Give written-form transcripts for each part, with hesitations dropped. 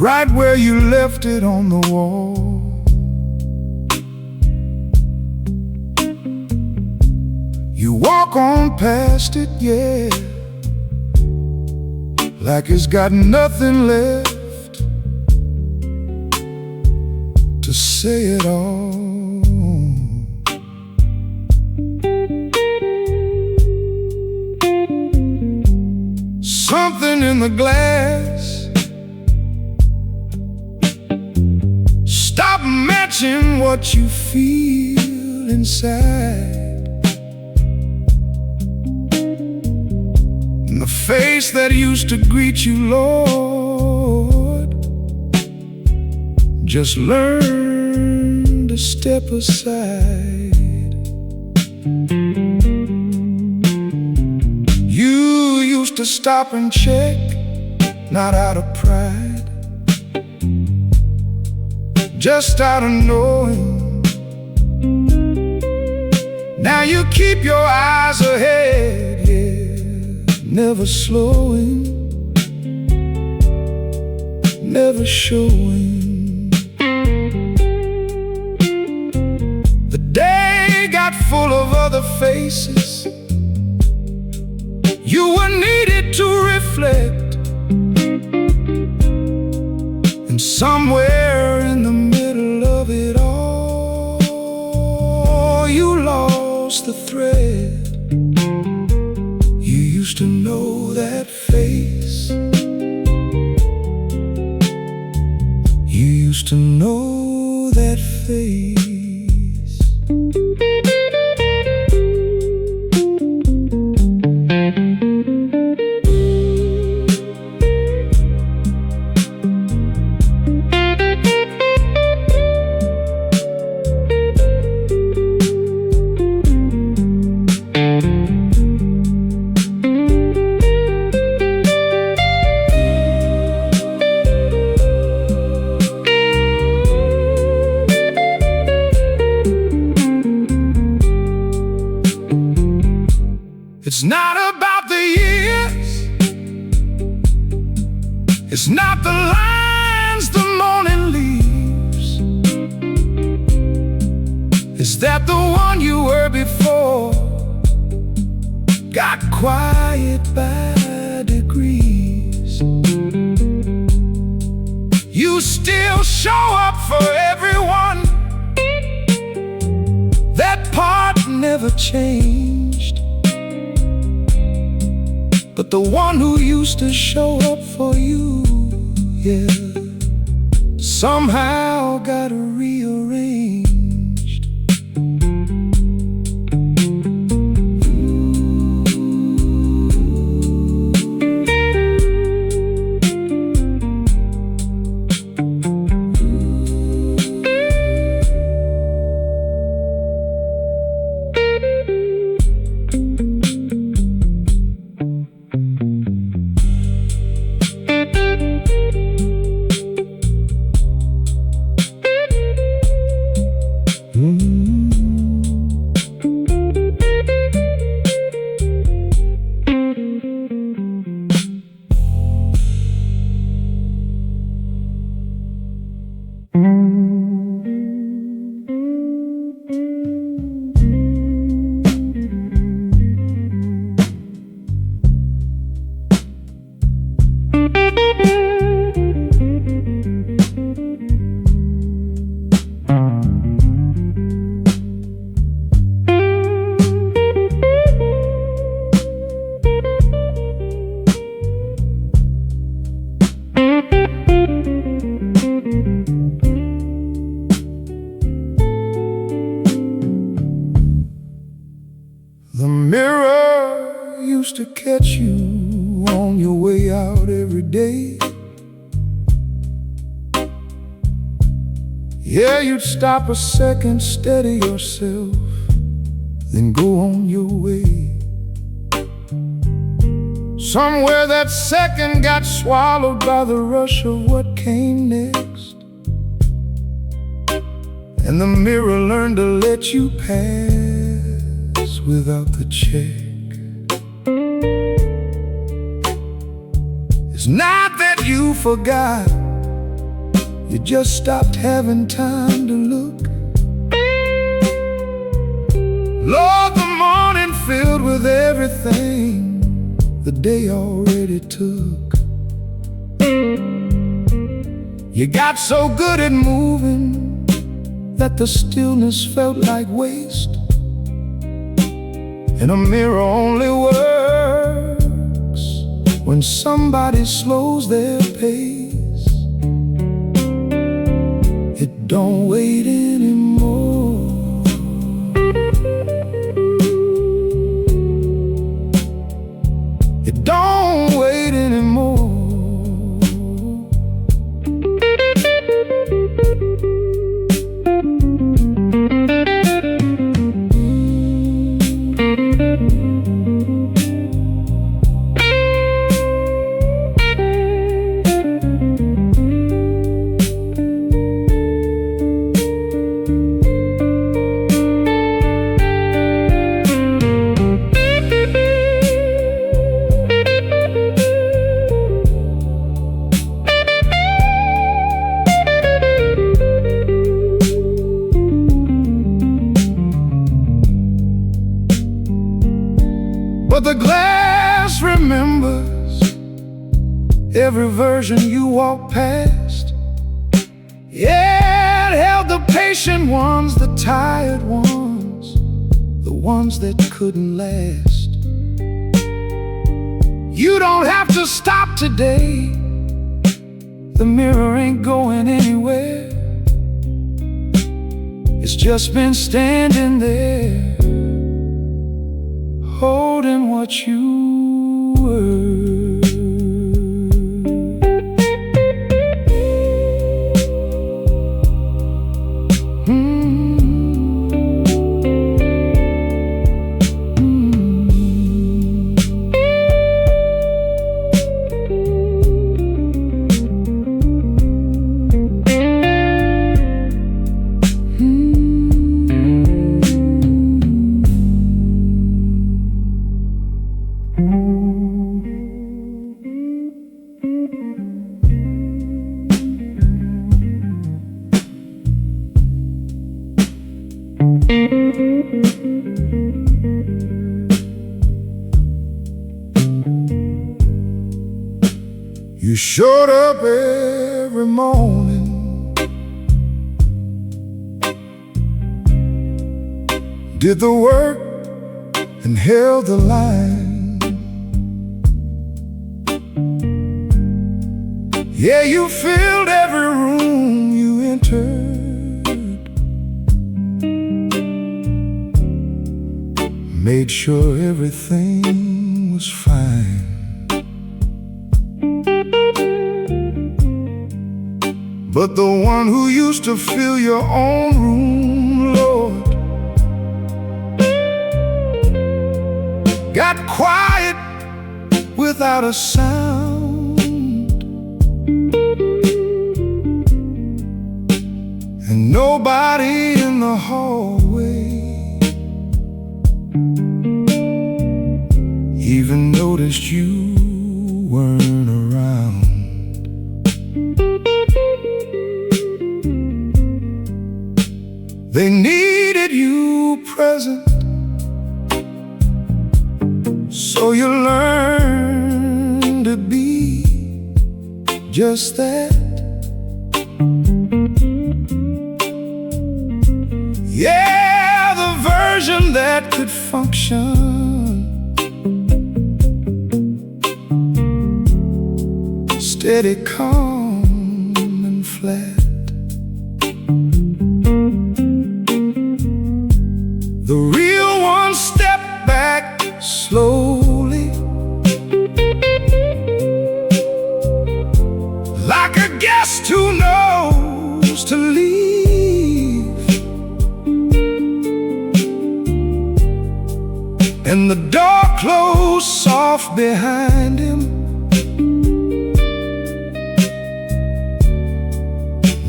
right where you left it on the wall. You walk on past it, yeah, like it's got nothing left to say at all. Something in the glass stop matching what you feel inside. And the face that used to greet you, Lord, just learn to step aside. You used to stop and check, not out of pride, just out of knowing. Now you keep your eyes ahead, yeah, never slowing, never showing. The day got full of other faces. You were needed to reflect, and somewhere in the middle of it all, you lost the thread. You used to know that face. You used to know that face. It's not about the years, it's not the lines the morning leaves. Is that the one you were before got quiet by degrees? You still show up for everyone. That part never changed. But the one who used to show up for you, yeah, somehow got rearranged. The mirror used to catch you on your way out every day. Yeah, you'd stop a second, steady yourself, then go on your way. Somewhere that second got swallowed by the rush of what came next, and the mirror learned to let you pass without the check. It's not that you forgot, You just stopped having time to look. Lord, the morning filled with everything the day already took. You got so good at moving that the stillness felt like waste. And a mirror only works when somebody slows their pace. It don't wait anymore. It don't wait anymore. But the glass remembers every version you walked past. Yeah, it held the patient ones, the tired ones, the ones that couldn't last. You don't have to stop today. The mirror ain't going anywhere. It's just been standing there, holding what you were. You showed up every morning, did the work and held the line. Yeah, you filled every room you entered, made sure everything was fine. But the one who used to fill your own room, Lord, got quiet without a sound. And nobody in the hallway even noticed you weren't around. They needed you present, so you learn to be just that. Yeah, the version that could function, steady, calm, and flat. The real one stepped back slowly, like a guest who knows to leave. And the door closed soft behind him.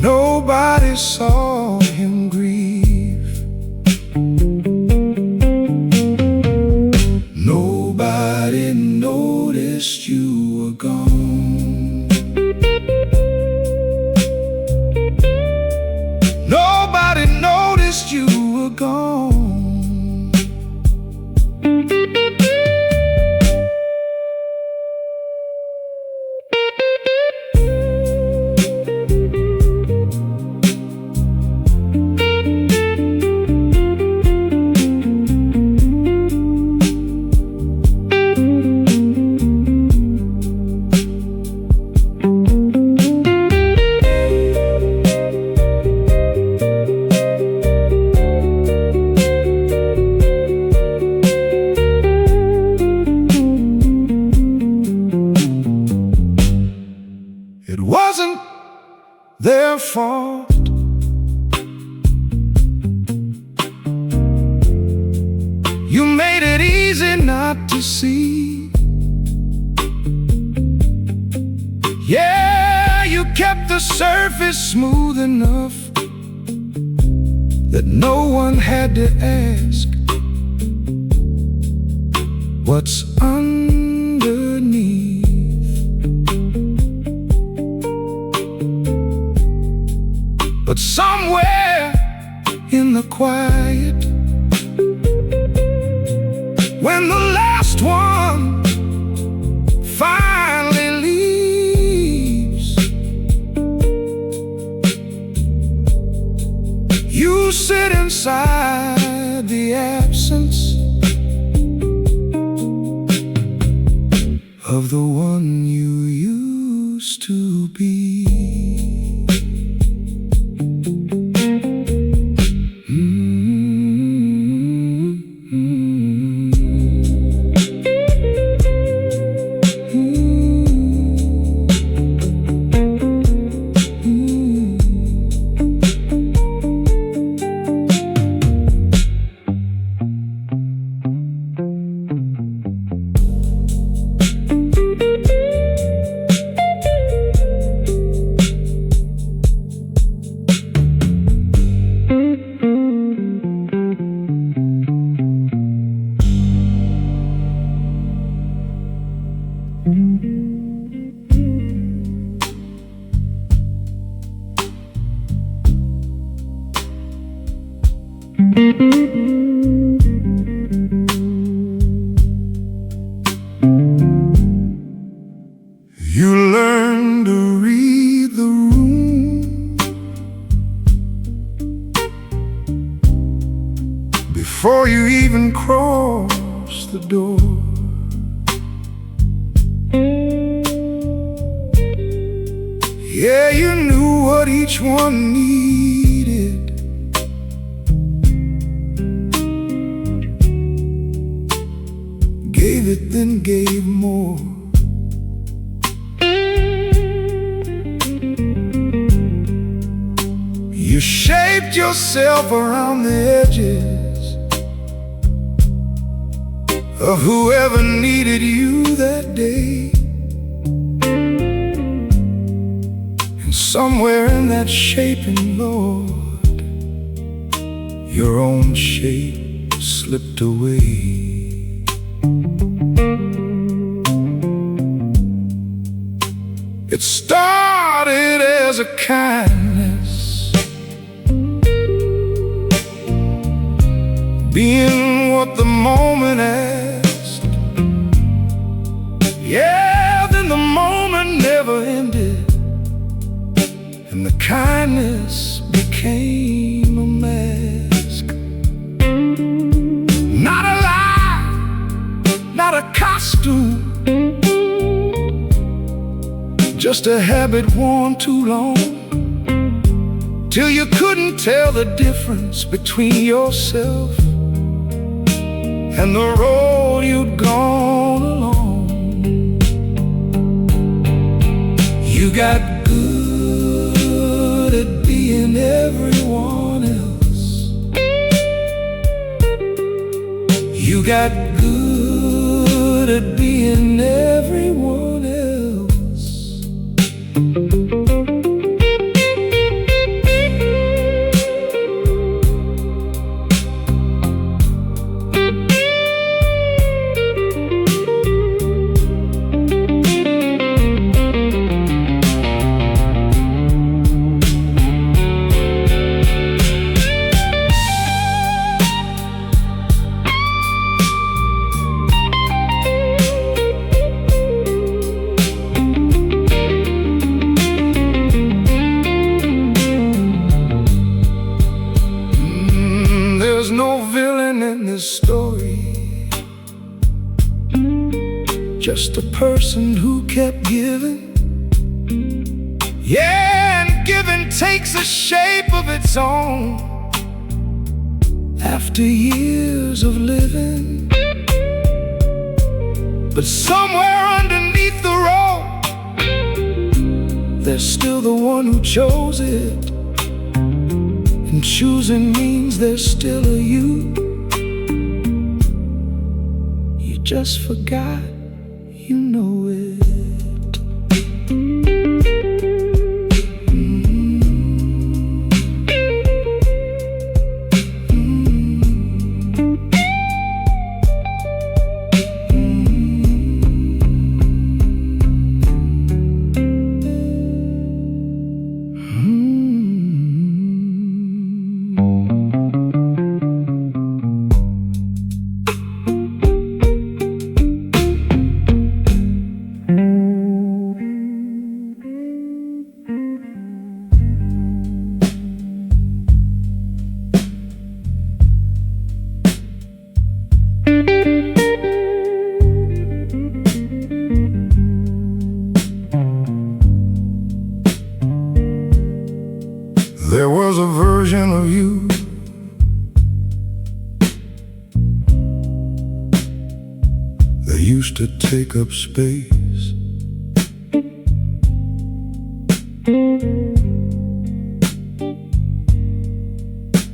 Nobody saw him grieve. Nobody noticed you were gone. gone. It wasn't their fault. You made it easy not to see. Yeah, you kept the surface smooth enough that no one had to ask what's underneath. But somewhere in the quiet, when the last one finally leaves, you sit inside the absence of the one you used to be. You learn to read the room before you even cross the door. Yeah, you knew what each one needed. Gave it, then gave more. You shaped yourself around the edges of whoever needed you that day. And somewhere in that shaping, Lord, your own shape slipped away. It started as a kindness, being what the moment asked. Yeah, then the moment never ended, and the kindness became a mask. Not a lie, not a costume, just a habit worn too long, till you couldn't tell the difference between yourself and the road you'd gone along. You got good at being everyone else. You got good at being everyone else. was no villain in this story, just a person who kept giving. Yeah, and giving takes a shape of its own after years of living. But somewhere underneath the road, there's still the one who chose it. And choosing means there's still a you. You just forgot, you know it. There was a version of you that used to take up space.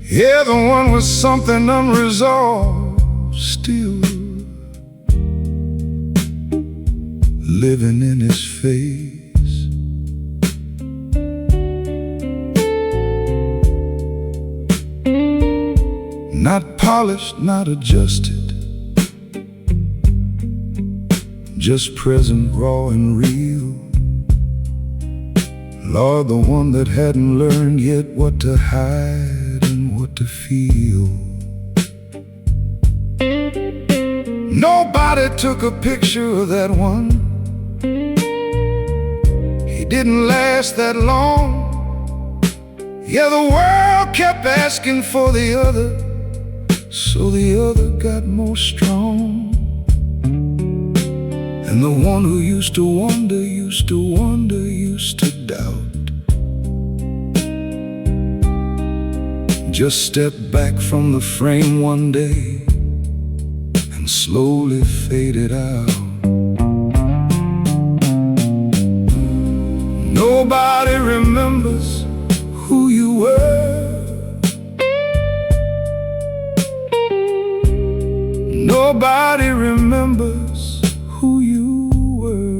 Yeah, the one with something unresolved, still living in his face. Not polished, not adjusted, just present, raw and real. Lord, the one that hadn't learned yet what to hide and what to feel. Nobody took a picture of that one. He didn't last that long. Yeah, the world kept asking for the other, so the other got more strong. And the one who used to wonder, used to wonder, used to doubt, just stepped back from the frame one day and slowly faded out. Nobody remembers who you were. Nobody remembers who you were.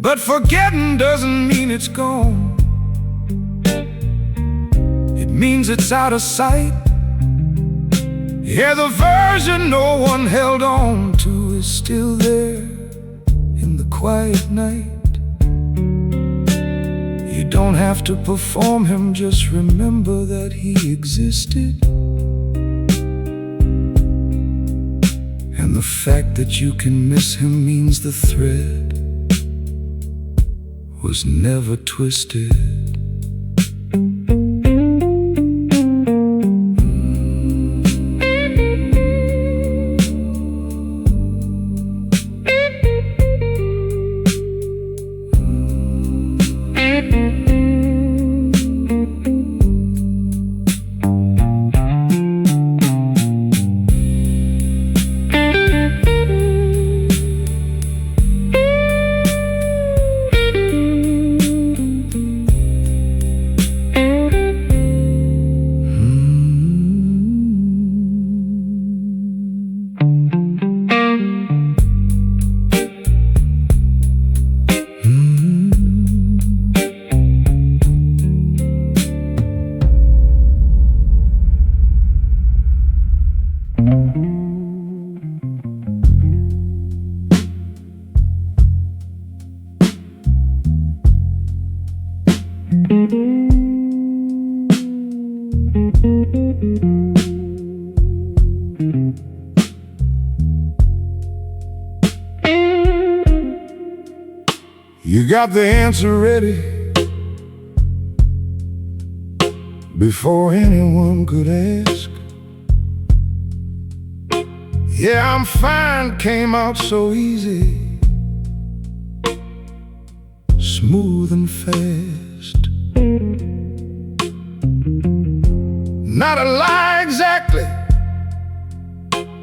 But forgetting doesn't mean it's gone. It means it's out of sight. Yeah, the version no one held on to is still there in the quiet night. You don't have to perform him, just remember that he existed. And the fact that you can miss him means the thread was never twisted. You got the answer ready before anyone could ask. Yeah, I'm fine came out so easy, smooth and fast. Not a lie exactly,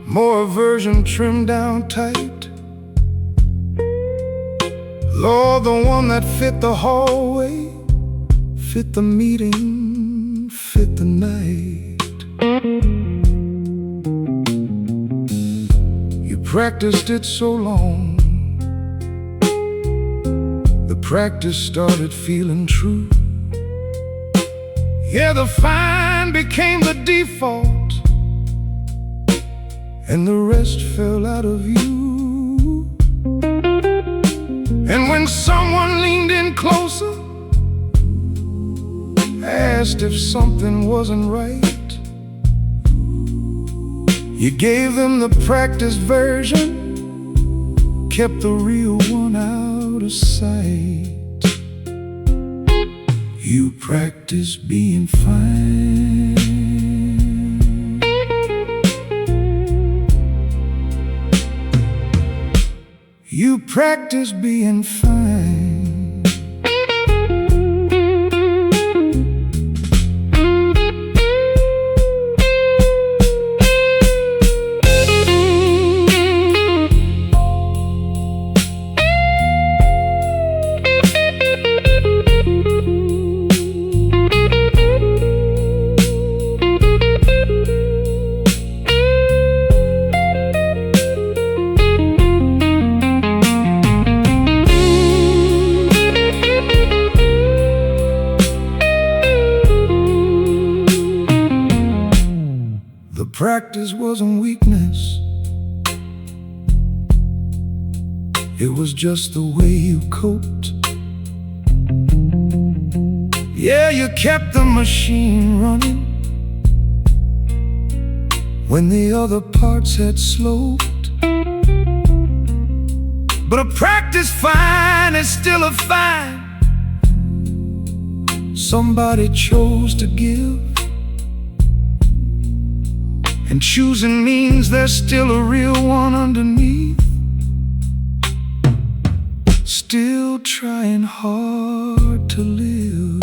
more a version trimmed down tight. Lord, the one that fit the hallway, fit the meeting, fit the night. You practiced it so long, the practice started feeling true. Yeah, the fine became the default, and the rest fell out of you. And when someone leaned in closer, asked if something wasn't right, you gave them the practice version, kept the real one out of sight. You practice being fine. You practice being fine. Practice wasn't weakness, it was just the way you coped. Yeah, you kept the machine running when the other parts had sloped. But a practice fine is still a fine somebody chose to give. And choosing means there's still a real one underneath, still trying hard to live.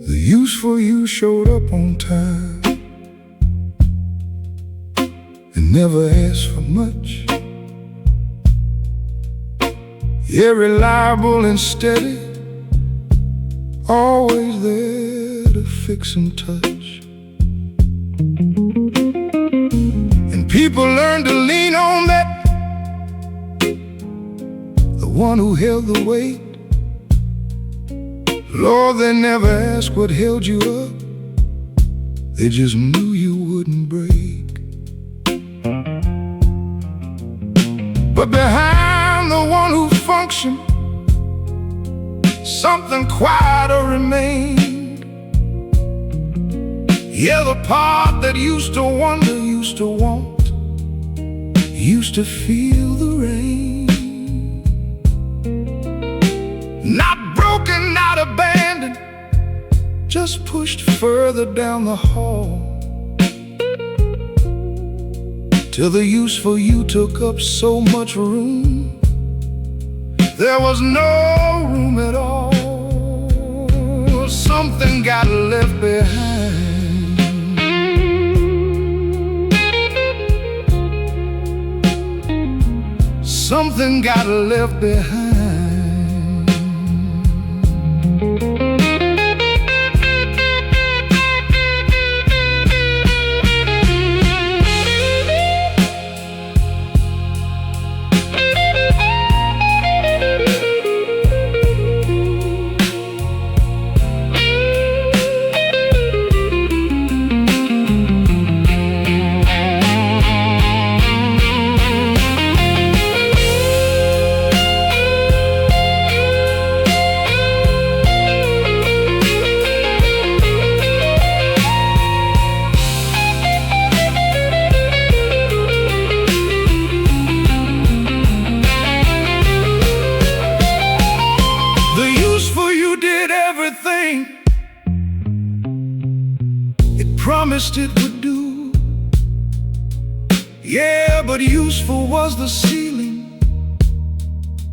The useful you showed up on time and never asked for much. Yeah, reliable and steady, always there to fix and touch. And people learn to lean on that, the one who held the weight. Lord, they never asked what held you up, they just knew you wouldn't break. But behind the one who functioned, something quieter remained. Yeah, the part that used to wonder, used to want, used to feel the rain. Not broken, not abandoned, just pushed further down the hall, till the useful you took up so much room, there was no room at all. something got left behind. Something got left behind. It promised it would do. Yeah, but useful was the ceiling,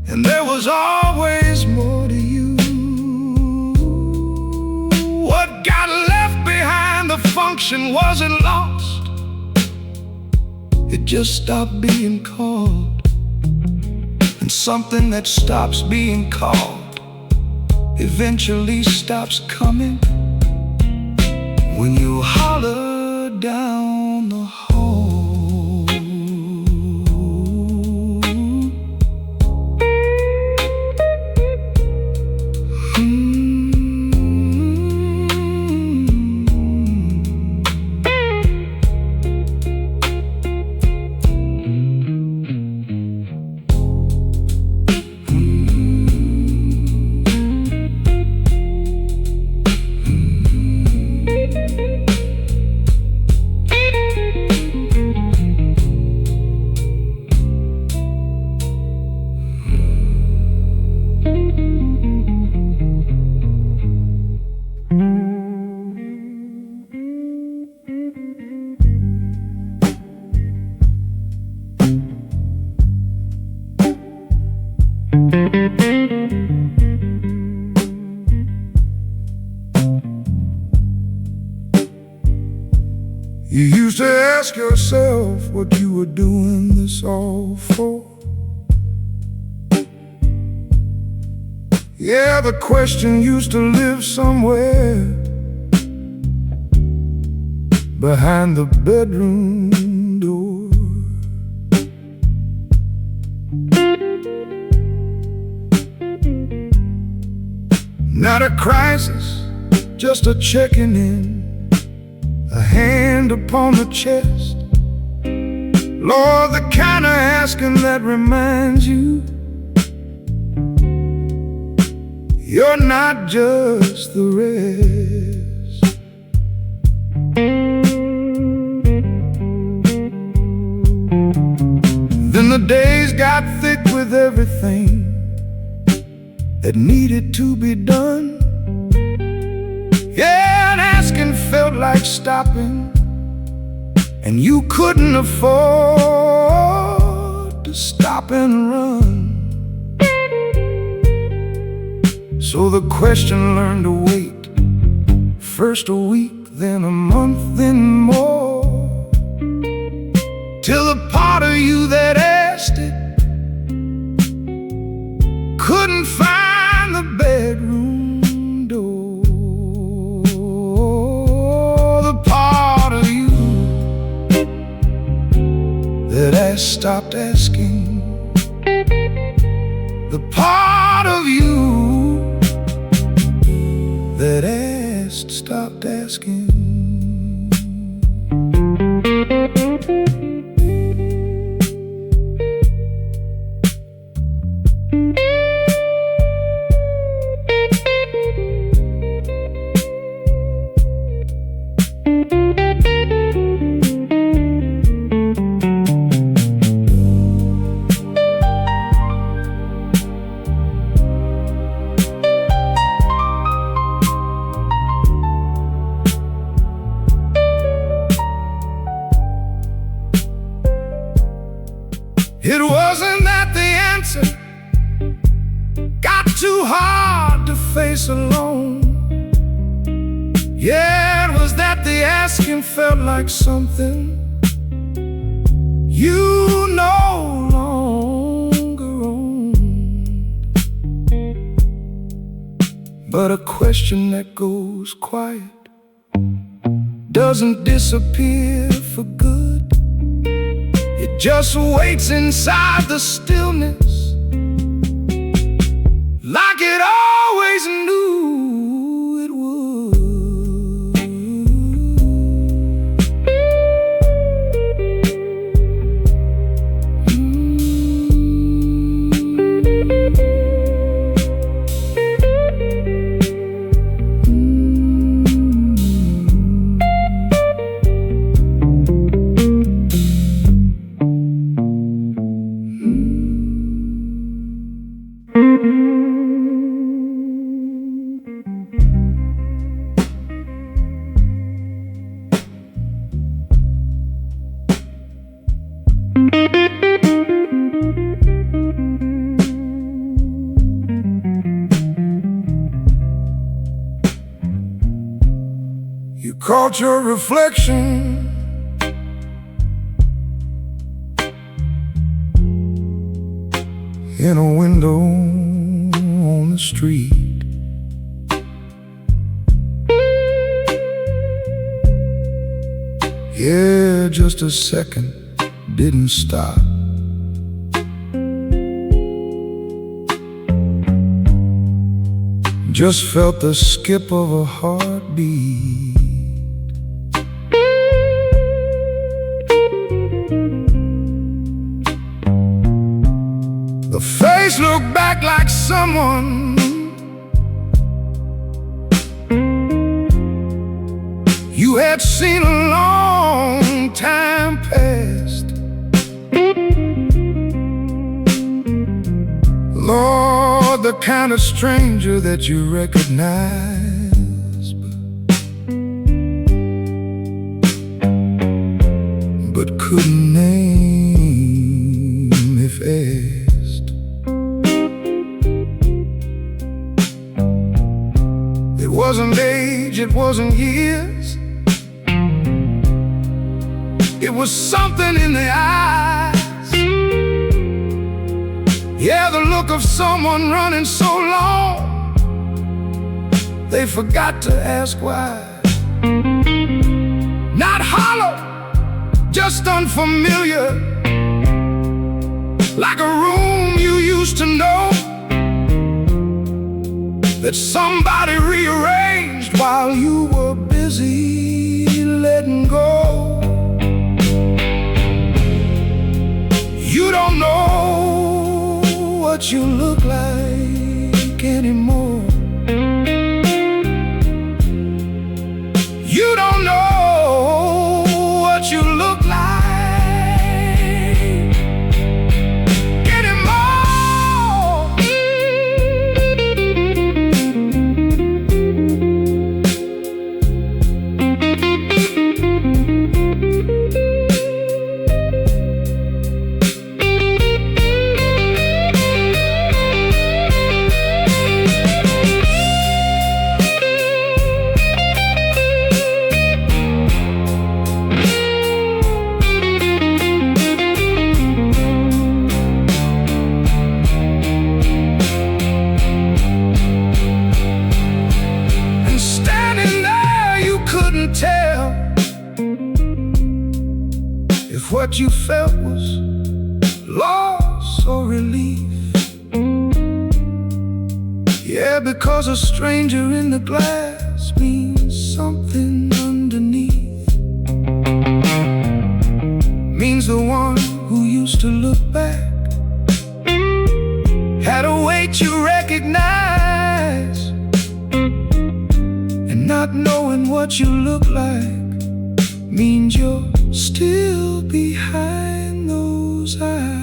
and there was always more to you. What got left behind, the function wasn't lost. It just stopped being called. And something that stops being called eventually stops coming when you holler down the hall. You used to ask yourself what you were doing this all for. Yeah, the question used to live somewhere behind the bedroom door. Not a crisis, just a checking in, a hand upon the chest. Lord, the kind of asking that reminds you you're not just the rest. Then the days got thick with everything that needed to be done. Yeah, and asking felt like stopping, and you couldn't afford to stop and run. So the question learned to wait, first a week, then a month, then more, till the part of you that asked it couldn't find the bedroom door. The part of you that asked stopped asking. The part of you that asked stopped asking. It wasn't that the answer got too hard to face alone. Yeah, it was that the asking felt like something you no longer owned, but a question that goes quiet doesn't disappear for good. It just waits inside the stillness, like it always knew it would. You caught your reflection in a window on the street. Yeah, just a second, didn't stop. Just felt the skip of a heartbeat. The face looked back like someone you had seen a long time past. Lord, the kind of stranger that you recognize, but couldn't name if asked. It wasn't age, it wasn't years, it was something in the eyes. Yeah, the look of someone running so long they forgot to ask why. Not hollow, just unfamiliar, like a room you used to know that somebody rearranged while you were busy letting go. You don't know what you look like anymore. You don't know what you look like anymore. Tell if what you felt was loss or relief. Yeah, because a stranger in the glass means something underneath. Means the one who used to look back had a weight you recognize. Not knowing what you look like means you're still behind those eyes.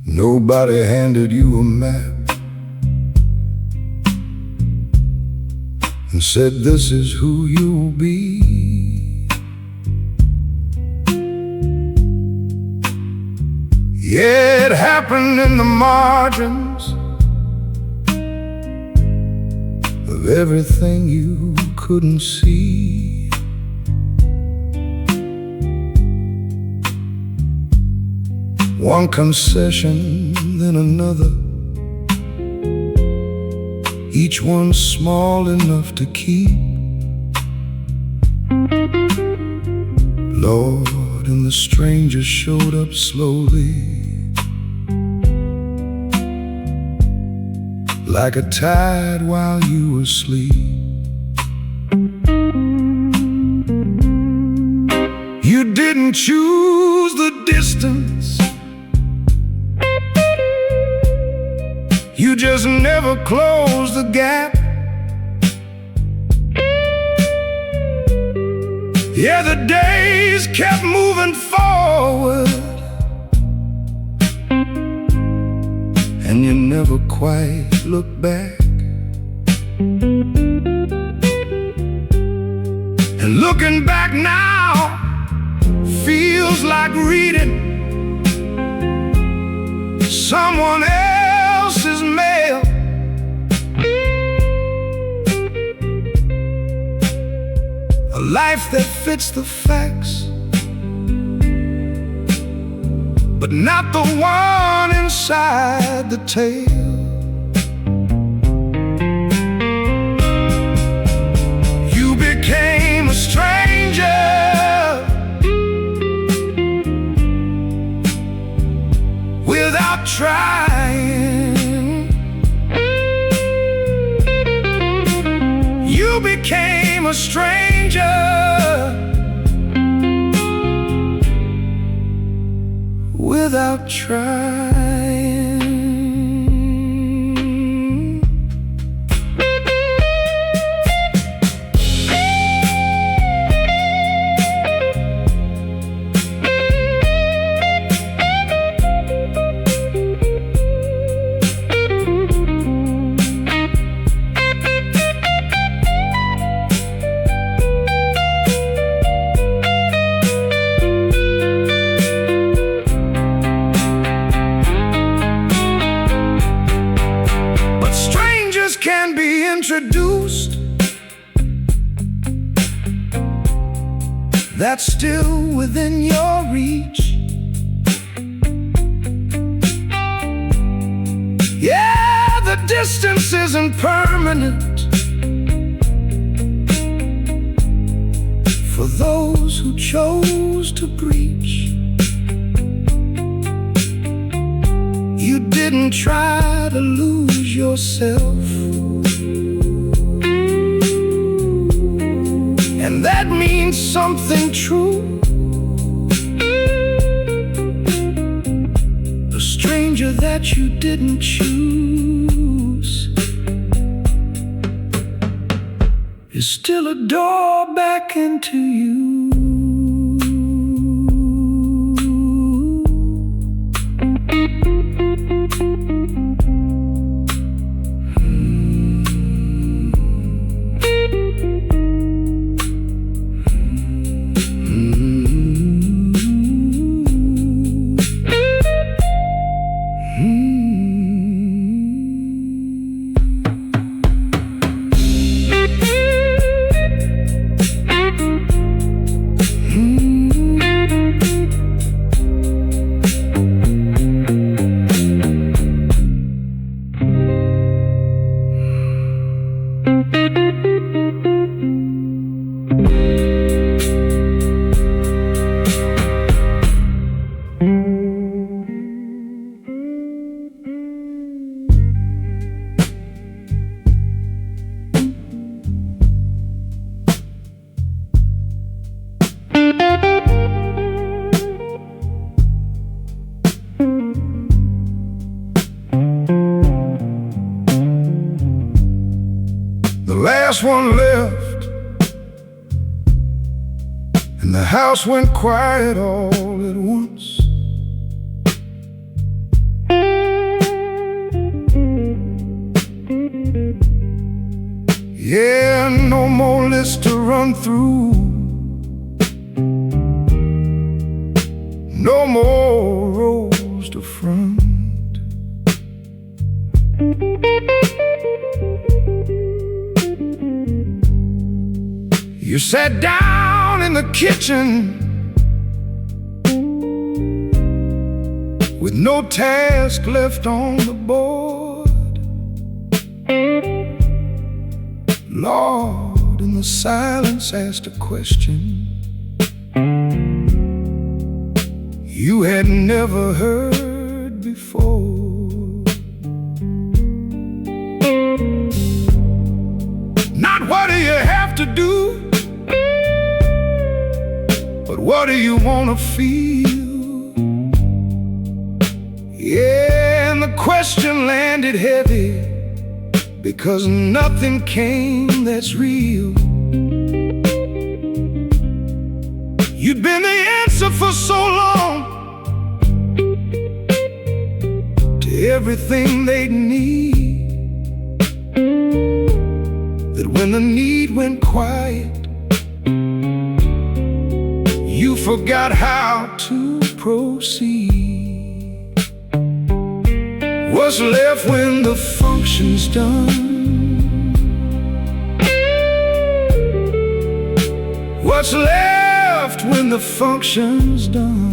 Nobody handed you a map and said this is who you'll be. Yeah, it happened in the margins of everything you couldn't see. One concession, then another, each one small enough to keep. Lord, and the stranger showed up slowly, like a tide while you were asleep. You didn't choose the distance, you just never closed the gap. Yeah, the days kept moving forward, and you never quite looked back. And looking back now feels like reading someone else's mail. A life that fits the facts, but not the one inside the tale. You became a stranger without trying. You became a stranger without trying. Can be introduced, that's still within your reach. Yeah, the distance isn't permanent for those who chose to breach. You didn't try to lose yourself, and that means something true. A stranger that you didn't choose is still a door back into you. last one left, and the house went quiet all at once. Yeah, no more list to run through, no more rows to front. You sat down in the kitchen with no task left on the board. Lord, in the silence, asked a question you had never heard before. Not what do you have to do, but what do you want to feel? Yeah, and the question landed heavy, because nothing came that's real. You'd been the answer for so long to everything they'd need, that when the need went quiet, you forgot how to proceed. What's left when the function's done? What's left when the function's done?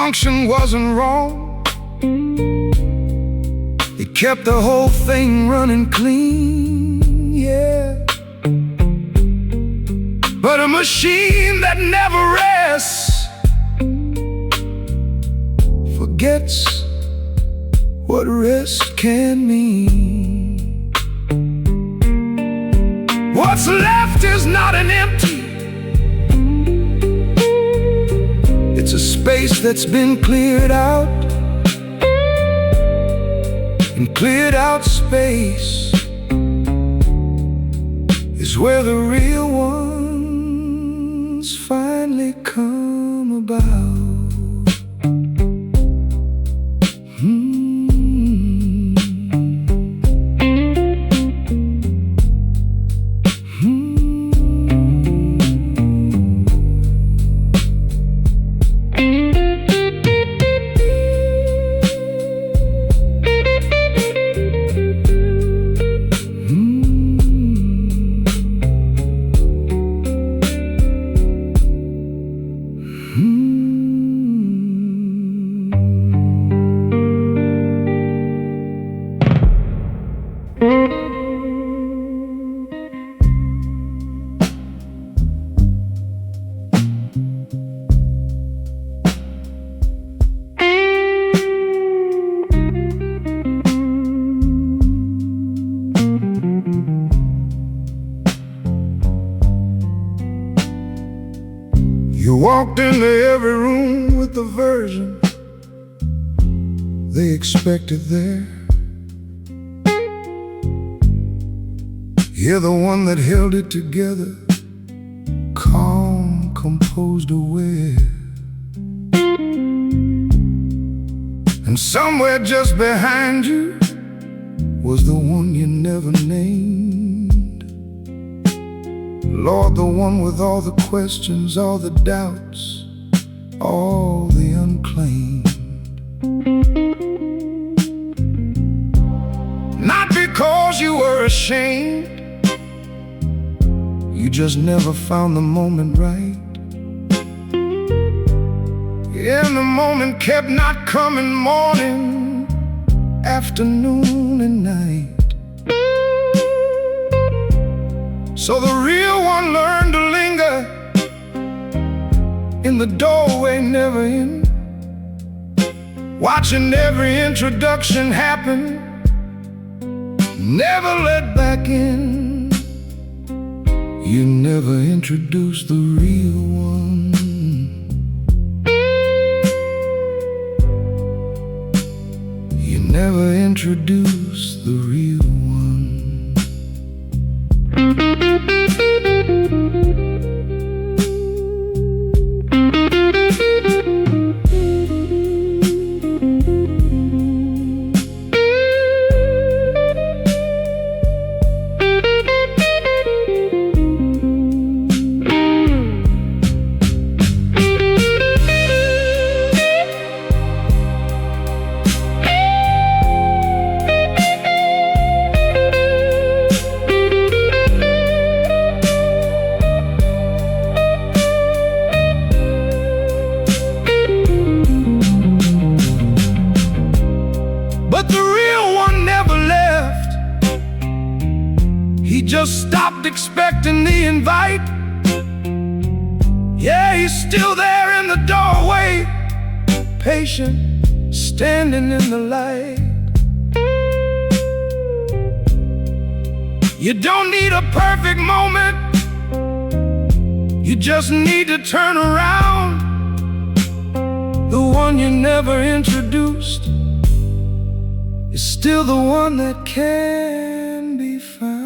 Function wasn't wrong, it kept the whole thing running clean, yeah. But a machine that never rests forgets what rest can mean. What's left is not an empty, it's a space that's been cleared out, and cleared out space is where the real ones finally come about. You walked into every room with the version they expected there. You're the one that held it together, calm, composed, aware. And somewhere just behind you was the one you never named. Lord, the one with all the questions, all the doubts, all the unclaimed. Not because you were ashamed, you just never found the moment right. in the moment kept not coming, morning, afternoon, and night. So the real one learned to linger in the doorway, never in, watching every introduction happen, never let back in. You never introduced the real one. You never introduced the real one. But the real one never left. He just stopped expecting the invite. Yeah, he's still there in the doorway, patient, standing in the light. You don't need a perfect moment, you just need to turn around. The one you never introduced is still the one that can be found.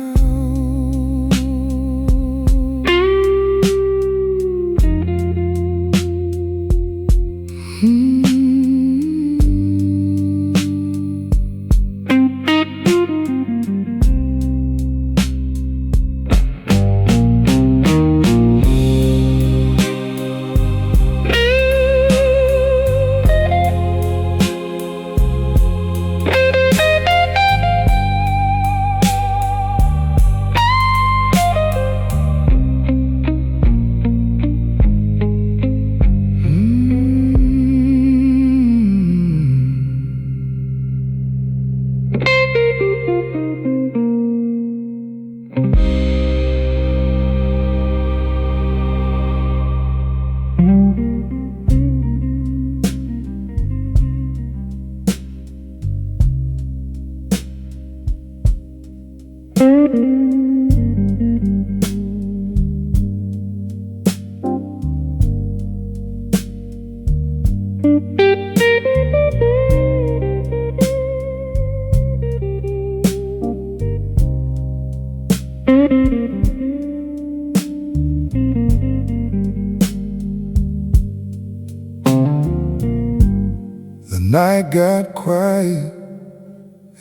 The night got quiet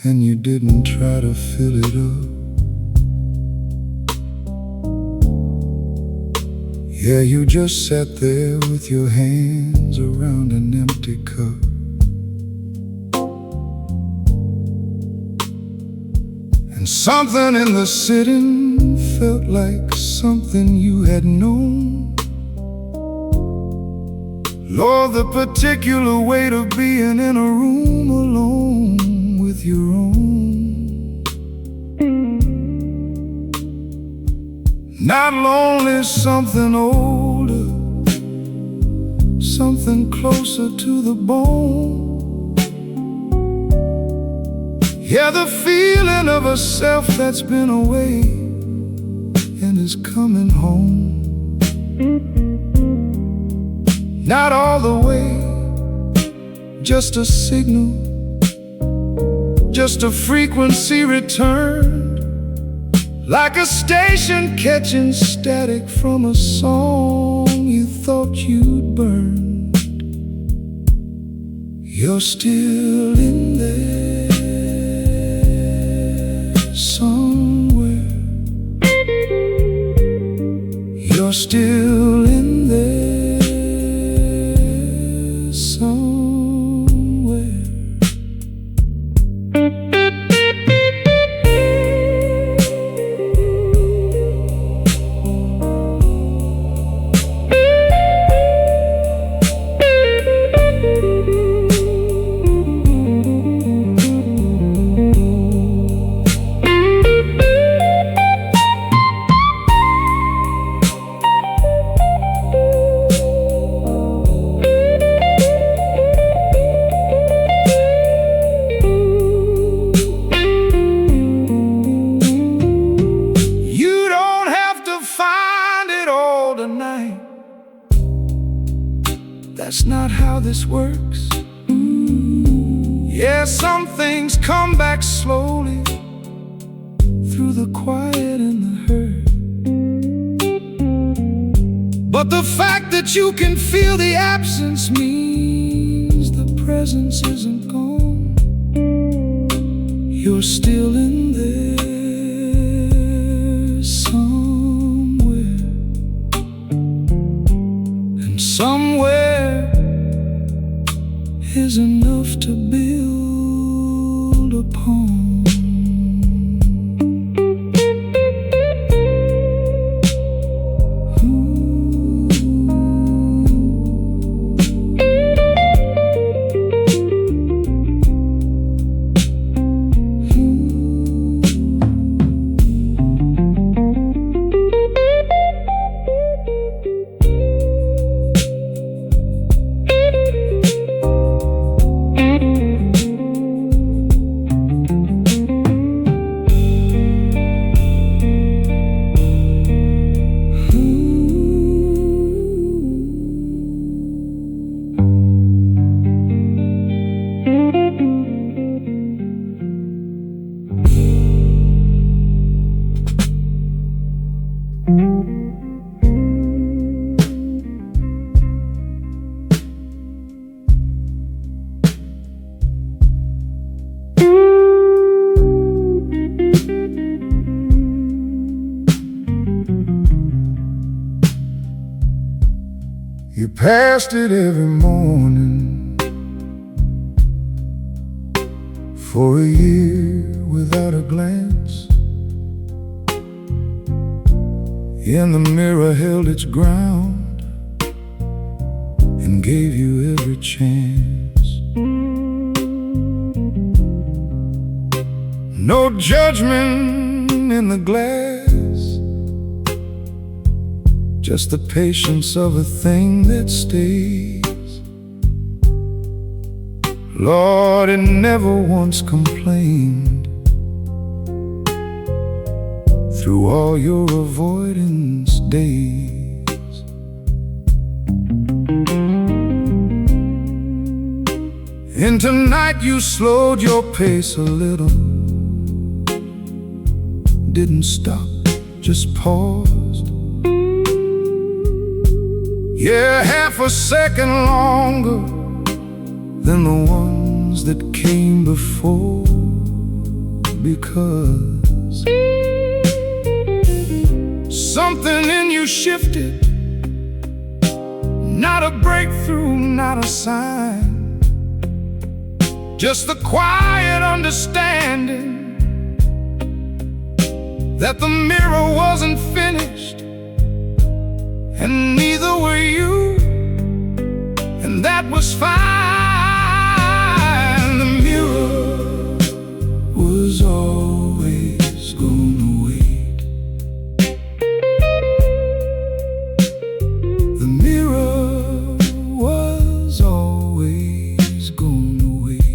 and you didn't try to fill it up. Yeah, you just sat there with your hands around an empty cup. And something in the sitting felt like something you had known. Lord, the particular weight of being in a room alone with your own. Not lonely, something older, something closer to the bone. Yeah, the feeling of a self that's been away and is coming home. Not all the way, just a signal, just a frequency returned, like a station catching static from a song you thought you'd burned. You're still in there somewhere. You're still in there somewhere. how this works? Yeah, some things come back slowly through the quiet and the hurt. But the fact that you can feel the absence means the presence isn't gone. You're still in there somewhere, and somewhere is enough to build upon. You passed it every morning for a year without a glance, and the mirror held its ground and gave you every chance. No judgment in the glass, just the patience of a thing that stays. Lord, it never once complained through all your avoidance days. And tonight you slowed your pace a little, didn't stop, just paused. Yeah, half a second longer than the ones that came before, because something in you shifted. Not a breakthrough, not a sign, just the quiet understanding that the mirror wasn't finished, and neither were you, and that was fine. The mirror was always gonna wait. The mirror was always gonna wait.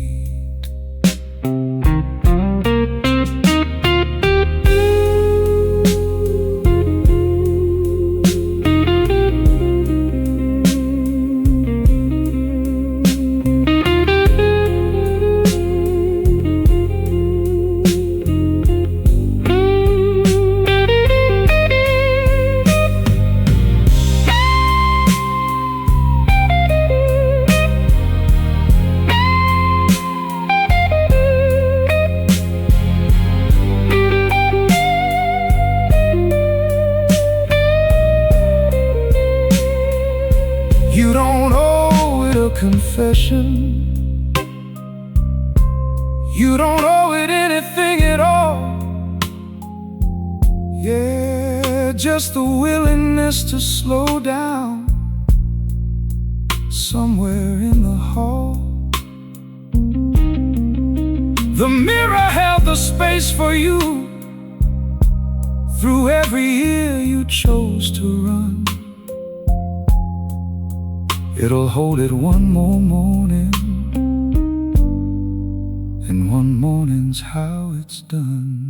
You don't owe it a confession, you don't owe it anything at all. Yeah, just the willingness to slow down somewhere in the hall. The mirror held the space for you through every year you chose to run. It'll hold it one more morning, and one morning's how it's done.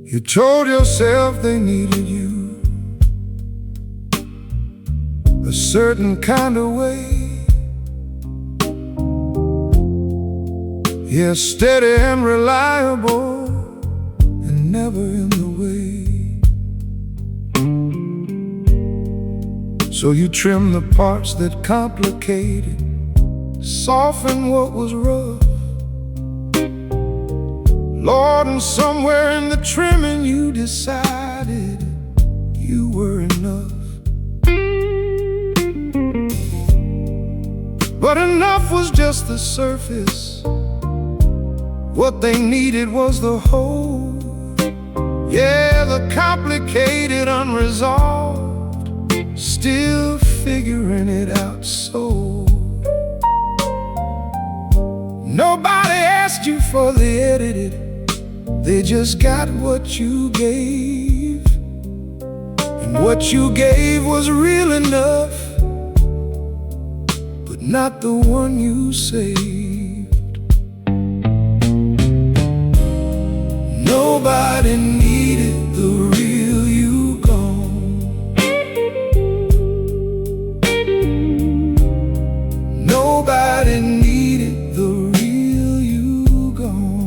You told yourself they needed you a certain kind of way. Yeah, steady and reliable and never in the way. So you trimmed the parts that complicated, softened what was rough. Lord, and somewhere in the trimming you decided you were enough. But enough was just the surface. What they needed was the whole. Yeah, the complicated, unresolved, still figuring it out. So nobody asked you for the edited. They just got what you gave, and what you gave was real enough, but not the one you saved. Nobody needed the real you gone. Nobody needed the real you gone.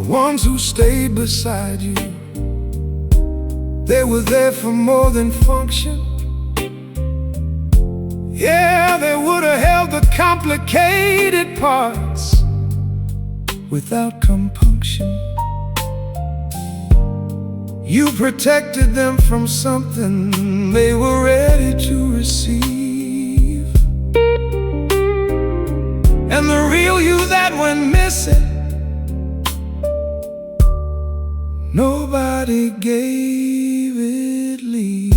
Ones who stayed beside you, they were there for more than function. Yeah, they would have held the complicated parts without compunction. You protected them from something they were ready to receive, and the real you that went missing, nobody gave it leave.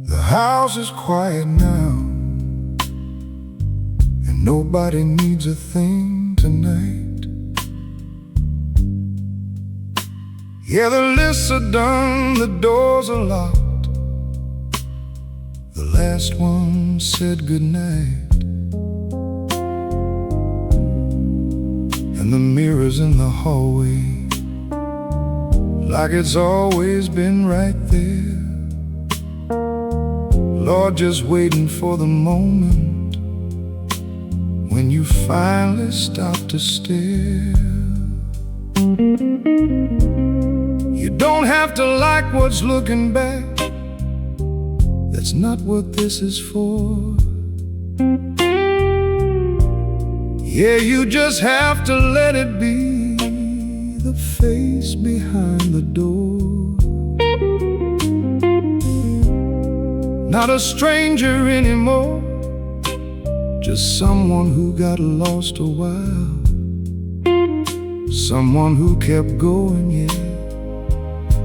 The house is quiet now, and nobody needs a thing tonight. Yeah, the lists are done, the doors are locked. The last one said goodnight, and the mirrors in the hallway, like it's always been right there. Lord, just waiting for the moment when you finally stop to stare. You don't have to like what's looking back. That's not what this is for. Yeah, you just have to let it be the face behind the door. Not a stranger anymore, just someone who got lost a while. Someone who kept going, yeah,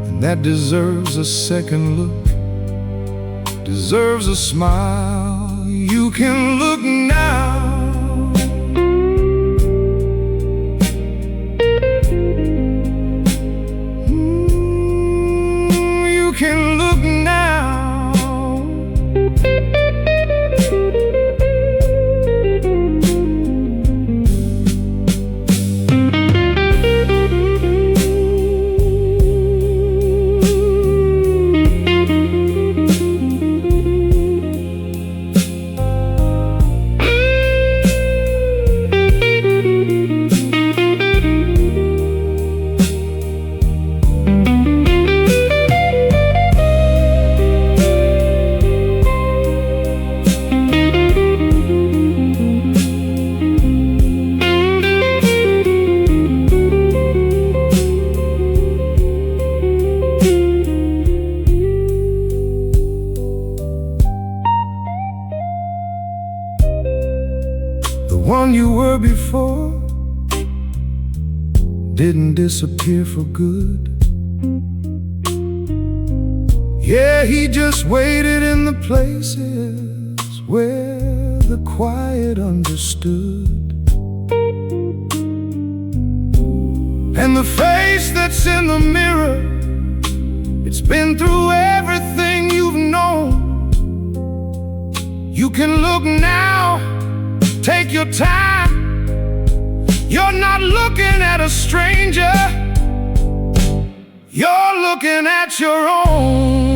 and that deserves a second look, deserves a smile. You can look now. You can look now. The one you were before didn't disappear for good. Yeah, he just waited in the places where the quiet understood. And the face that's in the mirror, it's been through everything you've known. You can look now, take your time. You're not looking at a stranger, you're looking at your own.